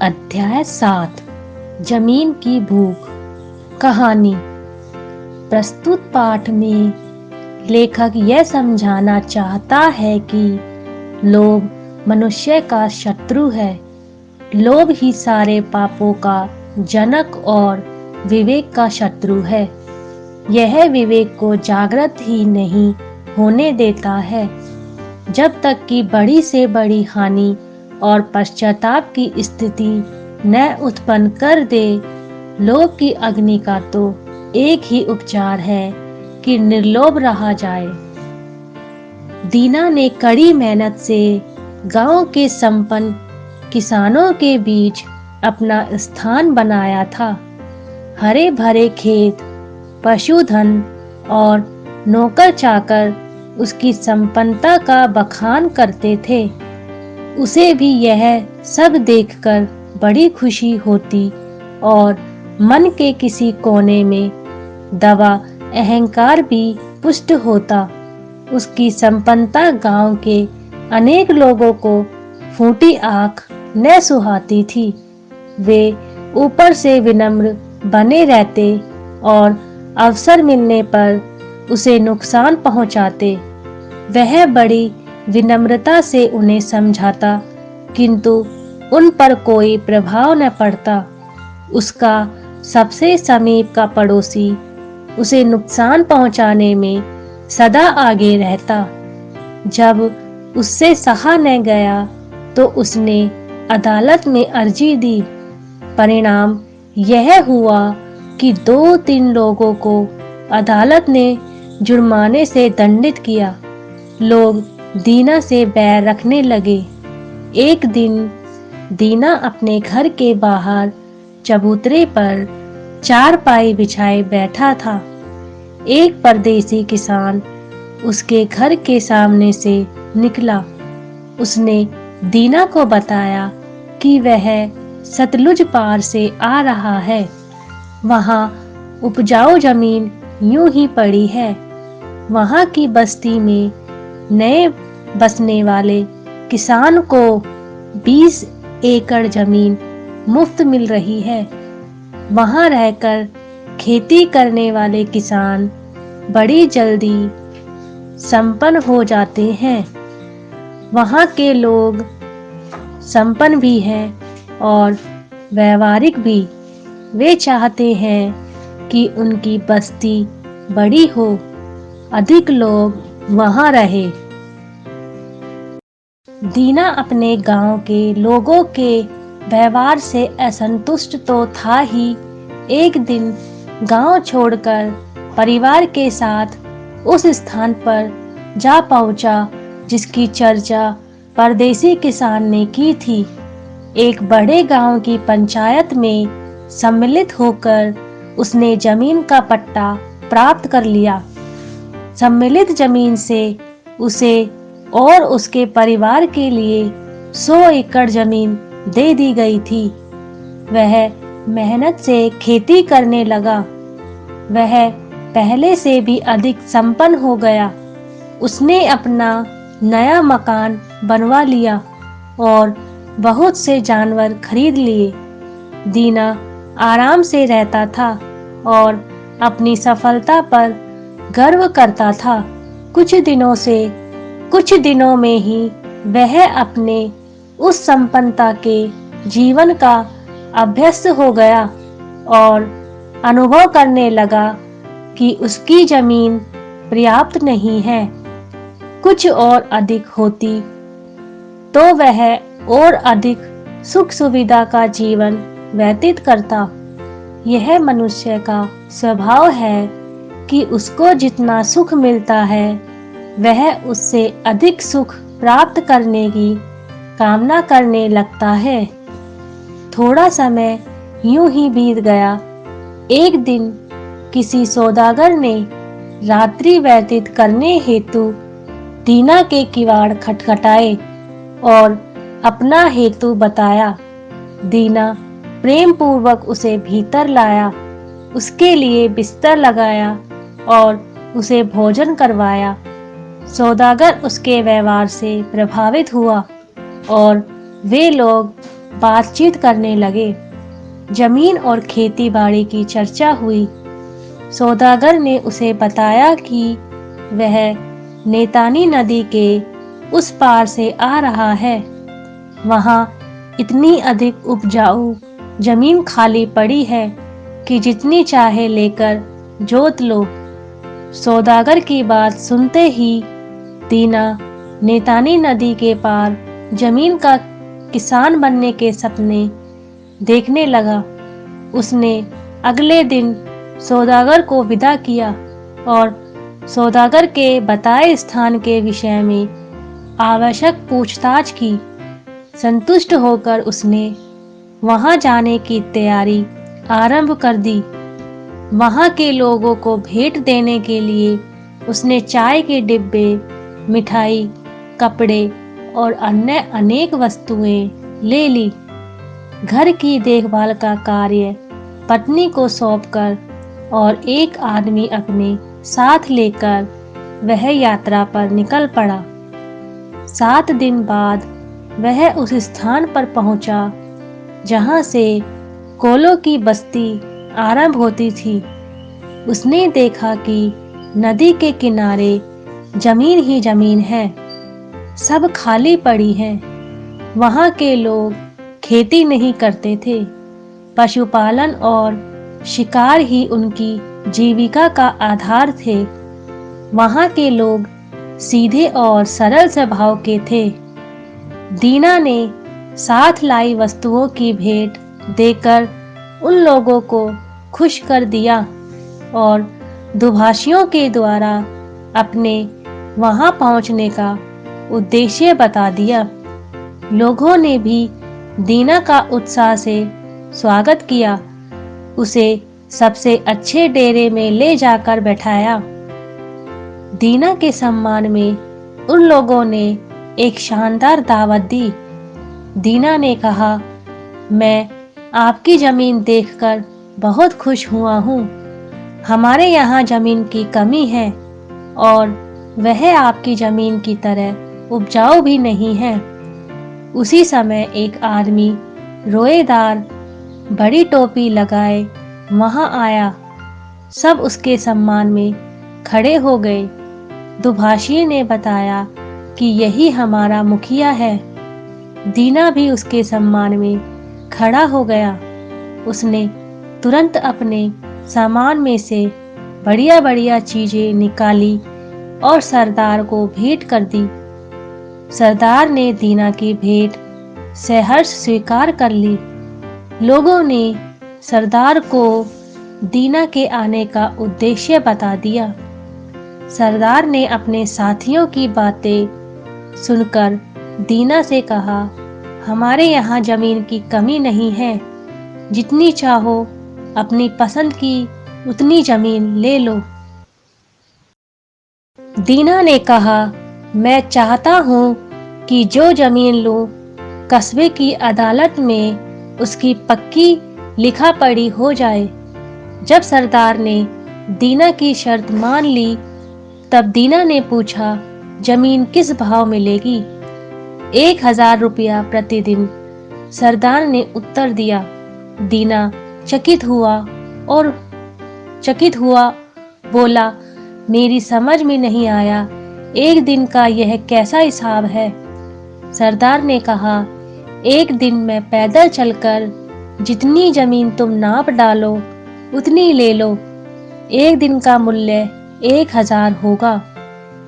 अध्याय 7 जमीन की भूख। कहानी। प्रस्तुत पाठ में लेखक यह समझाना चाहता है कि लोभ मनुष्य का शत्रु है। लोभ ही सारे पापों का जनक और विवेक का शत्रु है। यह विवेक को जागृत ही नहीं होने देता है। जब तक कि बड़ी से बड़ी हानि और पश्चाताप की स्थिति न उत्पन्न कर दे। लोभ की अग्नि का तो एक ही उपचार है कि निर्लोभ रहा जाए। दीना ने कड़ी मेहनत से गांव के संपन्न किसानों के बीच अपना स्थान बनाया था। हरे भरे खेत, पशुधन और नौकर चाकर उसकी संपन्नता का बखान करते थे। उसे भी यह सब देखकर बड़ी खुशी होती और मन के किसी कोने में दबा अहंकार भी पुष्ट होता। उसकी संपन्नता गांव के अनेक लोगों को फूटी आंख न सुहाती थी। वे ऊपर से विनम्र बने रहते और अवसर मिलने पर उसे नुकसान पहुंचाते। वह बड़ी विनम्रता से उन्हें समझाता, किंतु उन पर कोई प्रभाव न पड़ता। उसका सबसे समीप का पड़ोसी उसे नुकसान पहुंचाने में सदा आगे रहता। जब उससे सहा न गया तो उसने अदालत में अर्जी दी। परिणाम यह हुआ कि 2-3 लोगों को अदालत ने जुर्माने से दंडित किया। लोग दीना से बैर रखने लगे। एक दिन दीना अपने घर के बाहर चबूतरे पर चारपाई बिछाए बैठा था। एक परदेसी किसान उसके घर के सामने से निकला। उसने दीना को बताया कि वह सतलुज पार से आ रहा है। वहाँ उपजाऊ जमीन यूं ही पड़ी है। वहाँ की बस्ती में नए बसने वाले किसान को 20 एकड़ जमीन मुफ्त मिल रही है। वहां रहकर खेती करने वाले किसान बड़ी जल्दी संपन्न हो जाते हैं। वहां के लोग संपन्न भी हैं और व्यवहारिक भी। वे चाहते हैं कि उनकी बस्ती बड़ी हो, अधिक लोग वहां रहे। दीना अपने गांव के लोगों के व्यवहार से असंतुष्ट तो था ही। एक दिन गांव छोड़कर परिवार के साथ उस स्थान पर जा पहुंचा जिसकी चर्चा परदेसी किसान ने की थी। एक बड़े गांव की पंचायत में सम्मिलित होकर उसने जमीन का पट्टा प्राप्त कर लिया। सम्मिलित जमीन से उसे और उसके परिवार के लिए 100 एकड़ जमीन दे दी गई थी। वह मेहनत से खेती करने लगा। वह पहले से भी अधिक संपन्न हो गया। उसने अपना नया मकान बनवा लिया और बहुत से जानवर खरीद लिए। दीना आराम से रहता था और अपनी सफलता पर गर्व करता था। कुछ दिनों में ही वह अपने उस संपन्नता के जीवन का अभ्यस्त हो गया और अनुभव करने लगा कि उसकी जमीन पर्याप्त नहीं है। कुछ और अधिक होती तो वह और अधिक सुख सुविधा का जीवन व्यतीत करता। यह मनुष्य का स्वभाव है कि उसको जितना सुख मिलता है वह उससे अधिक सुख प्राप्त करने की कामना करने लगता है। थोड़ा समय यूं ही बीत गया। एक दिन किसी सौदागर ने रात्रि व्यतीत करने हेतु दीना के किवाड़ खटखटाए और अपना हेतु बताया। दीना प्रेम पूर्वक उसे भीतर लाया, उसके लिए बिस्तर लगाया और उसे भोजन करवाया। सौदागर उसके व्यवहार से प्रभावित हुआ और वे लोग बातचीत करने लगे। जमीन और खेती बाड़ी की चर्चा हुई। सौदागर ने उसे बताया कि वह नेतानी नदी के उस पार से आ रहा है। वहां इतनी अधिक उपजाऊ जमीन खाली पड़ी है कि जितनी चाहे लेकर जोत लो। सौदागर की बात सुनते ही दीना नेतानी नदी के पार जमीन का किसान बनने के सपने देखने लगा। उसने अगले दिन सौदागर को विदा किया और सौदागर के बताए स्थान के विषय में आवश्यक पूछताछ की। संतुष्ट होकर उसने वहां जाने की तैयारी आरंभ कर दी। वहां के लोगों को भेंट देने के लिए उसने चाय के डिब्बे, मिठाई, कपड़े और अन्य अनेक वस्तुएं ले ली। घर की देखभाल का कार्य पत्नी को सौंपकर और एक आदमी अपने साथ लेकर वह यात्रा पर निकल पड़ा। 7 दिन बाद वह उस स्थान पर पहुंचा जहां से कोलों की बस्ती आरंभ होती थी। उसने देखा कि नदी के किनारे जमीन ही जमीन है, सब खाली पड़ी है। वहां के लोग खेती नहीं करते थे। पशुपालन और शिकार ही उनकी जीविका का आधार थे। वहां के लोग सीधे और सरल स्वभाव के थे। दीना ने साथ लाई वस्तुओं की भेंट देकर उन लोगों को खुश कर दिया और दुभाषियों के द्वारा अपने वहां पहुंचने का उद्देश्य बता दिया। लोगों ने भी दीना का उत्साह से स्वागत किया। उसे सबसे अच्छे डेरे में ले जाकर बैठाया। दीना के सम्मान में उन लोगों ने एक शानदार दावत दी। दीना ने कहा, मैं आपकी जमीन देखकर बहुत खुश हुआ हूँ। हमारे यहाँ जमीन की कमी है और वह आपकी जमीन की तरह उपजाऊ भी नहीं है। उसी समय एक आदमी रोएदार बड़ी टोपी लगाए वहां आया। सब उसके सम्मान में खड़े हो गए। दुभाषी ने बताया कि यही हमारा मुखिया है। दीना भी उसके सम्मान में खड़ा हो गया। उसने तुरंत अपने सामान में से बढ़िया बढ़िया चीजें निकाली और सरदार को भेंट कर दी। सरदार ने दीना की भेंट सहर्ष स्वीकार कर ली। लोगों ने सरदार को दीना के आने का उद्देश्य बता दिया। सरदार ने अपने साथियों की बातें सुनकर दीना से कहा, हमारे यहाँ जमीन की कमी नहीं है। जितनी चाहो अपनी पसंद की उतनी जमीन ले लो। दीना ने कहा, मैं चाहता हूँ कि जो जमीन लूँ कस्बे की अदालत में उसकी पक्की लिखा पढ़ी हो जाए। जब सरदार ने दीना की शर्त मान ली तब दीना ने पूछा, जमीन किस भाव मिलेगी? 1000 रुपया प्रतिदिन, सरदार ने उत्तर दिया। दीना चकित हुआ बोला, मेरी समझ में नहीं आया, एक दिन का यह कैसा हिसाब है? सरदार ने कहा, एक दिन में पैदल चलकर जितनी जमीन तुम नाप डालो उतनी ले लो। एक दिन का मूल्य 1000 होगा।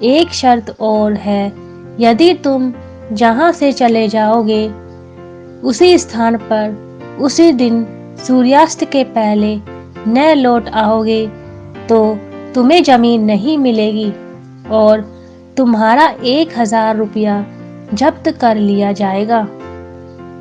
एक शर्त और है, यदि तुम जहां से चले जाओगे उसी स्थान पर उसी दिन सूर्यास्त के पहले न लौट आओगे तो तुम्हें जमीन नहीं मिलेगी और तुम्हारा 1000 रुपया जब्त कर लिया जाएगा।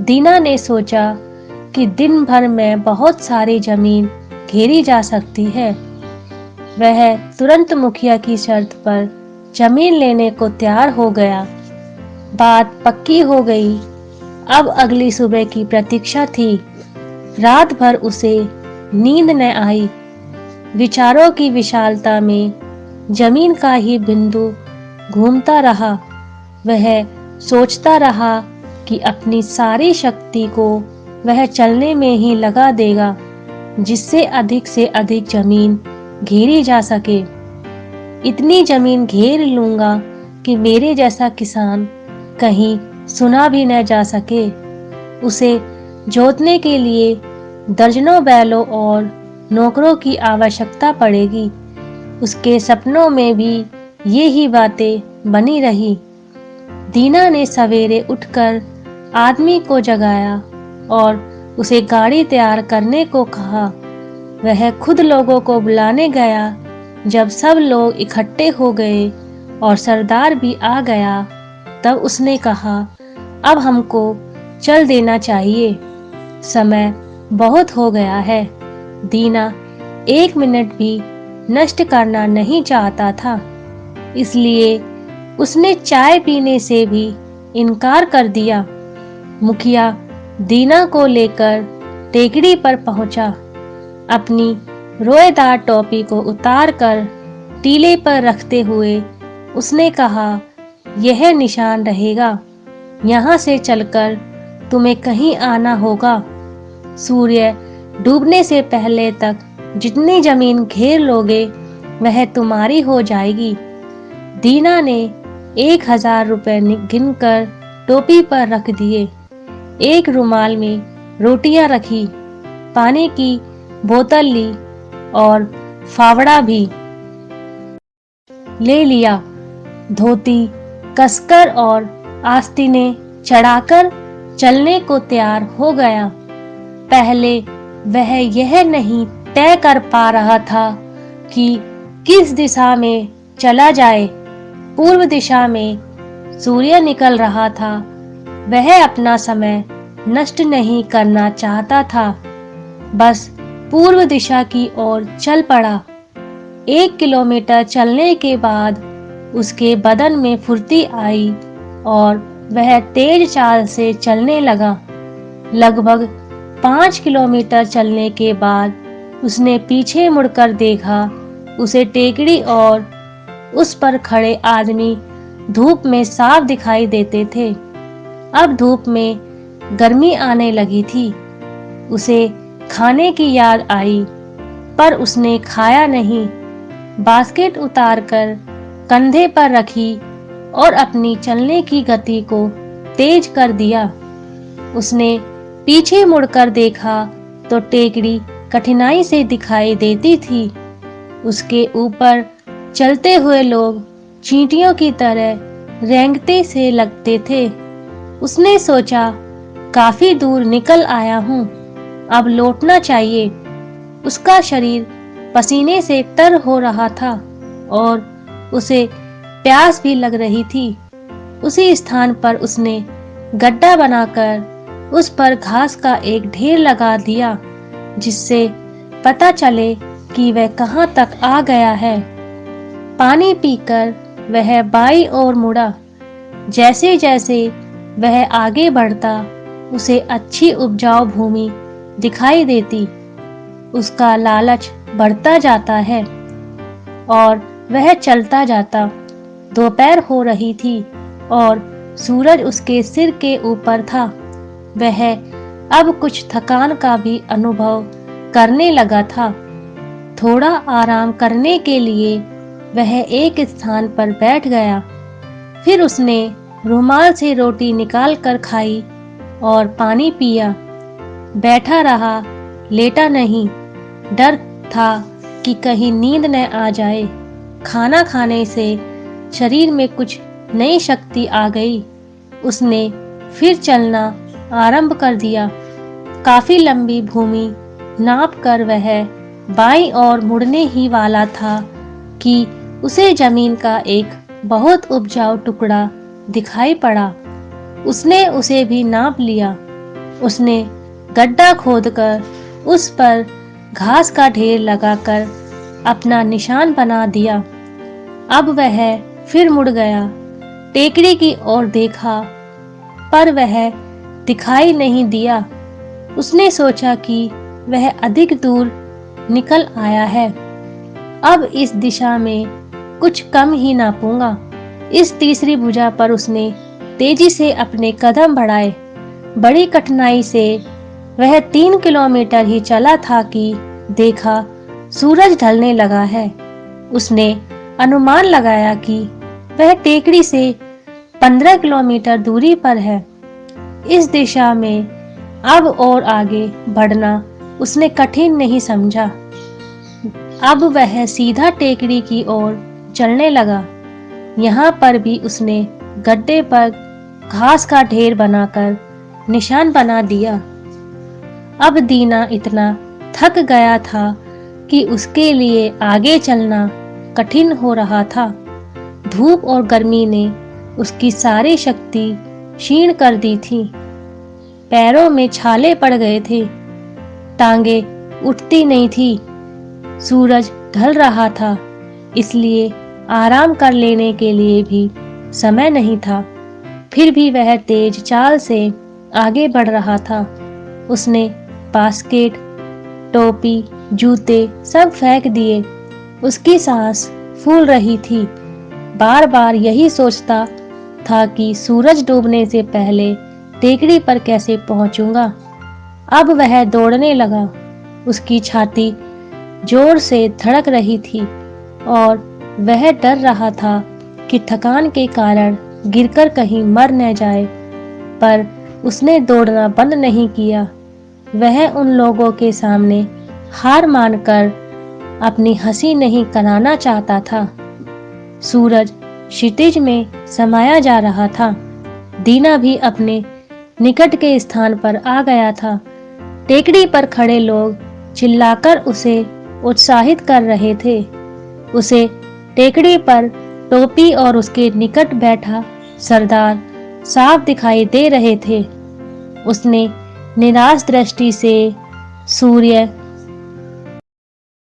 दीना ने सोचा कि दिन भर में बहुत सारी जमीन घेरी जा सकती है। वह तुरंत मुखिया की शर्त पर जमीन लेने को तैयार हो गया। बात पक्की हो गई। अब अगली सुबह की प्रतीक्षा थी। रात भर उसे नींद न आई। विचारों की विशालता में जमीन का ही बिंदु घूमता रहा। वह सोचता रहा कि अपनी सारी शक्ति को वह चलने में ही लगा देगा, जिससे अधिक से अधिक जमीन घेरी जा सके। इतनी जमीन घेर लूंगा कि मेरे जैसा किसान कहीं सुना भी न जा सके। उसे जोतने के लिए दर्जनों बैलों और नौकरों की आवश्यकता पड़ेगी। उसके सपनों में भी ये ही बातें बनी रही। दीना ने सवेरे उठकर आदमी को जगाया और उसे गाड़ी तैयार करने को कहा। वह खुद लोगों को बुलाने गया। जब सब लोग इकट्ठे हो गए और सरदार भी आ गया, तब उसने कहा, अब हमको चल देना चाहिए, समय बहुत हो गया है। दीना 1 मिनट भी नष्ट करना नहीं चाहता था, इसलिए उसने चाय पीने से भी इनकार कर दिया। मुखिया दीना को लेकर टेकड़ी पर पहुंचा। अपनी रोएदार टोपी को उतारकर टीले पर रखते हुए उसने कहा, यह निशान रहेगा। यहाँ से चलकर तुम्हें कहीं आना होगा। सूर्य डूबने से पहले तक जितनी जमीन घेर लोगे वह तुम्हारी हो जाएगी। दीना ने 1000 रुपए गिनकर टोपी पर रख दिए। एक रुमाल में रोटियां रखी, पानी की बोतल ली और फावड़ा भी ले लिया। धोती कसकर और आस्तीनें चढ़ाकर चलने को तैयार हो गया। पहले वह यह नहीं तय कर पा रहा था कि किस दिशा में चला जाए। पूर्व दिशा में सूर्य निकल रहा था। वह अपना समय नष्ट नहीं करना चाहता था, बस पूर्व दिशा की ओर चल पड़ा। 1 किलोमीटर चलने के बाद उसके बदन में फुर्ती आई और वह तेज चाल से चलने लगा। लगभग 5 किलोमीटर चलने के बाद उसने पीछे मुड़कर देखा। उसे टेकड़ी और उस पर खड़े आदमी धूप में साफ दिखाई देते थे। अब धूप में गर्मी आने लगी थी। उसे खाने की याद आई, पर उसने खाया नहीं। बास्केट उतारकर कंधे पर रखी और अपनी चलने की गति को तेज कर दिया। उसने पीछे मुड़कर देखा तो टेकड़ी कठिनाई से दिखाई देती थी। उसके ऊपर चलते हुए लोग चींटियों की तरह रेंगते से लगते थे। उसने सोचा, काफी दूर निकल आया हूँ, अब लौटना चाहिए। उसका शरीर पसीने से तर हो रहा था और उसे प्यास भी लग रही थी। उसी स्थान पर उसने गड्ढा बनाकर उस पर घास का एक ढेर लगा दिया, जिससे पता चले कि वह कहाँ तक आ गया है। पानी पीकर वह बाईं ओर मुड़ा। जैसे जैसे वह आगे बढ़ता, उसे अच्छी उपजाऊ भूमि दिखाई देती। उसका लालच बढ़ता जाता है और वह चलता जाता। दोपहर हो रही थी और सूरज उसके सिर के ऊपर था। वह अब कुछ थकान का भी अनुभव करने लगा था। थोड़ा आराम करने के लिए वह एक स्थान पर बैठ गया। फिर उसने रुमाल से रोटी निकाल कर खाई और पानी पिया। बैठा रहा, लेटा नहीं। डर था कि कहीं नींद न आ जाए। खाना खाने से शरीर में कुछ नई शक्ति आ गई। उसने फिर चलना आरंभ कर दिया। काफी लंबी भूमि नाप कर वह बाईं ओर मुड़ने ही वाला था कि उसे जमीन का एक बहुत उपजाऊ टुकड़ा दिखाई पड़ा। उसने उसे भी नाप लिया। उसने गड्ढा खोदकर उस पर घास का ढेर लगाकर अपना निशान बना दिया। अब वह फिर मुड़ गया। टेकड़ी की ओर देखा, पर वह दिखाई नहीं दिया। उसने सोचा कि वह अधिक दूर निकल आया है। अब इस दिशा में कुछ कम ही नापूंगा। इस तीसरी भुजा पर उसने तेजी से अपने कदम बढ़ाए। बड़ी कठिनाई से वह 3 किलोमीटर ही चला था कि देखा सूरज ढलने लगा है। उसने अनुमान लगाया कि वह टेकड़ी से 15 किलोमीटर दूरी पर है। इस दिशा में अब और आगे बढ़ना उसने कठिन नहीं समझा। अब वह सीधा टेकड़ी की ओर चलने लगा। यहाँ पर भी उसने गड्ढे पर घास का ढेर बनाकर निशान बना दिया। अब दीना इतना थक गया था कि उसके लिए आगे चलना कठिन हो रहा था। धूप और गर्मी ने उसकी सारी शक्ति क्षीण कर दी थी। पैरों में छाले पड़ गए थे। टांगे उठती नहीं थी। सूरज ढल रहा था, इसलिए आराम कर लेने के लिए भी समय नहीं था। फिर भी वह तेज चाल से आगे बढ़ रहा था। उसने बास्केट, टोपी, जूते सब फेंक दिए। उसकी सांस फूल रही थी। बार बार यही सोचता था कि सूरज डूबने से पहले टेकड़ी पर कैसे पहुंचूंगा। अब वह दौड़ने लगा। उसकी छाती जोर से धड़क रही थी और वह डर रहा था कि थकान के कारण गिरकर कहीं मर न जाए। पर उसने दौड़ना बंद नहीं किया। वह उन लोगों के सामने हार मानकर अपनी हंसी नहीं कराना चाहता था। सूरज क्षितिज में समाया जा रहा था। दीना भी अपने निकट के स्थान पर आ गया था। टेकड़ी पर खड़े लोग चिल्लाकर उसे उत्साहित कर रहे थे। उसे टेकड़ी पर टोपी और उसके निकट बैठा सरदार साफ दिखाई दे रहे थे। उसने निराश दृष्टि से सूर्य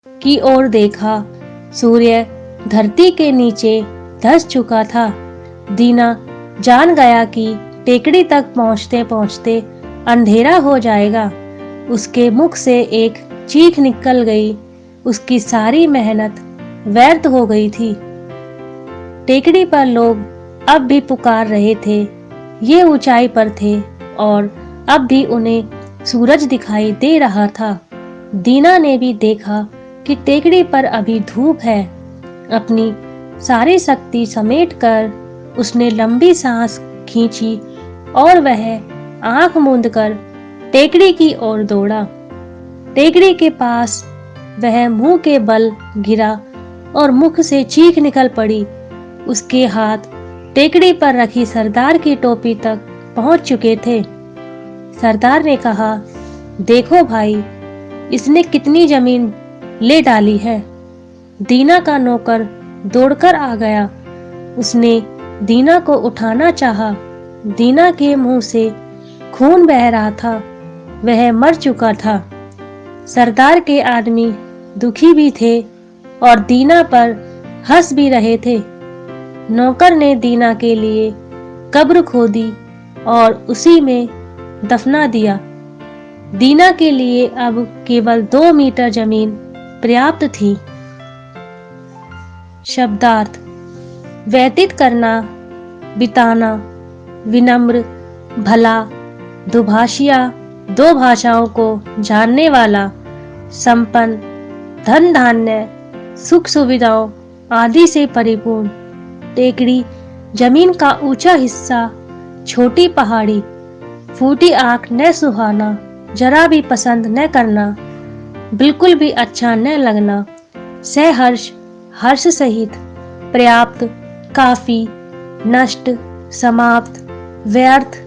की ओर देखा। सूर्य धरती के नीचे धंस चुका था। दीना जान गया कि टेकड़ी तक पहुंचते पहुंचते अंधेरा हो जाएगा। उसके मुख से एक चीख निकल गई। उसकी सारी मेहनत व्यर्थ हो गई थी। टेकड़ी पर लोग अब भी पुकार रहे थे। ये ऊंचाई पर थे और अब भी उन्हें सूरज दिखाई दे रहा था। दीना ने भी देखा कि टेकड़ी पर अभी धूप है। अपनी सारी शक्ति समेटकर उसने लंबी सांस खींची और वह आंख मूंदकर टेकड़ी की ओर दौड़ा। टेकड़ी के पास वह मुंह के बल गिरा और मुख से चीख निकल पड़ी। उसके हाथ टेकड़ी पर रखी सरदार की टोपी तक पहुंच चुके थे। सरदार ने कहा, देखो भाई, इसने कितनी जमीन ले डाली है। दीना का नौकर दौड़कर आ गया। उसने दीना को उठाना चाहा। दीना के मुंह से खून बह रहा था। वह मर चुका था। सरदार के आदमी दुखी भी थे और दीना पर हंस भी रहे थे। नौकर ने दीना के लिए कब्र खोदी और उसी में दफना दिया। दीना के लिए अब केवल 2 मीटर जमीन पर्याप्त थी। शब्दार्थ: व्यतीत करना, बिताना, विनम्र, भला, दुभाषिया, 2 भाषाओं को जानने वाला, संपन्न, धन धान्य, सुख सुविधाओं आदि से परिपूर्ण। टेकड़ी जमीन का ऊंचा हिस्सा, छोटी पहाड़ी, फूटी आंख न सुहाना, जरा भी पसंद न करना, बिल्कुल भी अच्छा न लगना, सहर्ष, हर्ष सहित, पर्याप्त, काफी, नष्ट, समाप्त, व्यर्थ,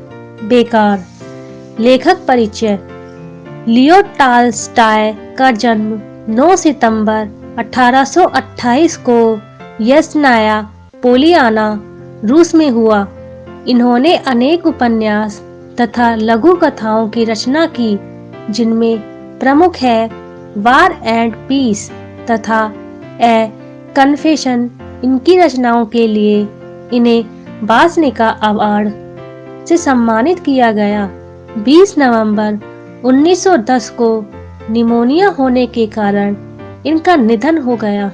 बेकार। लेखक परिचय: लियो टॉल्स्टॉय का जन्म 9 सितंबर 1828 को यस्नाया पोलियाना, रूस में हुआ। इन्होंने अनेक उपन्यास तथा लघु कथाओं की रचना की, जिनमें प्रमुख है वार एंड पीस तथा ए कन्फेशन। इनकी रचनाओं के लिए इन्हें बासनिका अवार्ड से सम्मानित किया गया। 20 नवंबर 1910 को निमोनिया होने के कारण इनका निधन हो गया।